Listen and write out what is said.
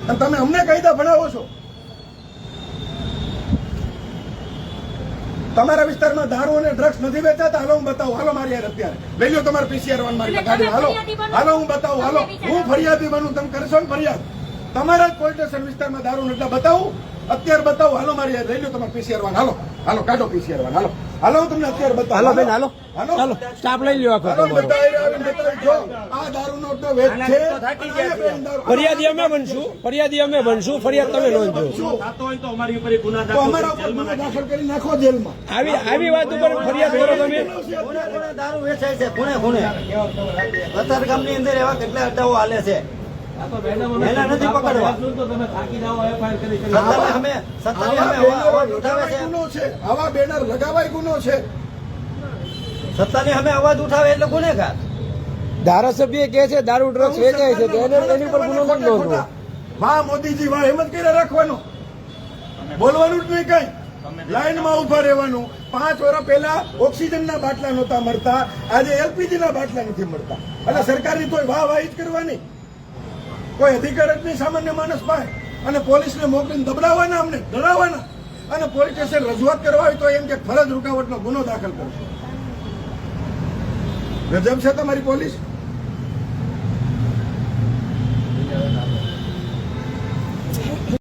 અને તમે અમને કાયદા ભણાવો છો. તમારા વિસ્તારમાં દારૂ અને ડ્રગ્સ નથી વેચાતા? હાલો હું બતાવું. હાલો મારી યાર અત્યારે લઈ લો તમારે PCR વાન મારી ગાડી. હાલો હાલો હું બતાવું. હાલો હું ફરિયાદી બનું. તમે કરશો ને ફરિયાદ? તમારા જ પોલીસ સ્ટેશન વિસ્તારમાં દારૂ એટલે બતાવું. અત્યારે બતાવું. હાલો મારી યાર લઈ લો તમારે PCR વાન. હાલો હાલો કાઢો PCR વાન. હાલો હાલો હું તમને અત્યારે બતાવું. હાલો બેન હાલો હાલો ચાલો સ્ટાફ લઈ લ્યો આખો હાલો તમારો. બતાવી જો આ દારૂનો અડ્ડો વેચ છે. ફરિયાદી અમે બનશું, ફરિયાદી અમે બનશું, ફરિયાદ તમે નોંધજો. તો અમારા ઉપર ગુનો દાખલ કરી નાખો જેલમાં. આવી વાત ઉપર ફરિયાદ કરો તમે. દારૂ વેચાય છે ખૂણે ખૂણે. કતાર ગામની અંદર એવા કેટલા અડ્ડાઓ હાલે છે. એના નથી પકડવા. આવા બેનર લગાવાય ગુનો છે. સત્તાની અમે અવાજ ઉઠાવે એટલે ગુનેગાર. ધારાસભ્ય કે છે દારૂ ડ્રગ્સ વેચાય છે, એની ઉપર ગુનો નથી નોંધવો. વાહ મોદીજી વાહ, એમ જ કર્યા રાખવાનું, બોલવાનું જ નહીં કઈ. લાઈનમાં ઉભા રહેવાનું. 5 વર્ષ પહેલા ઓક્સિજનના બાટલા નહોતા મળતા, આજે LPG ના બાટલા નથી મળતા. એટલે સરકારની તો વાહ વાહ જ કરવાની. કોઈ અધિકાર જ નહીં સામાન્ય માણસ પાસે. અને પોલીસને મોકલીને દબડાવવાના, અમને ડરાવવાના. અને પોલીસ સ્ટેશન રજૂઆત કરવા હોય તો એમ કે ફરજ રૂકાવટનો ગુનો દાખલ કરશો. ગજબ છે તમારી પોલીસ.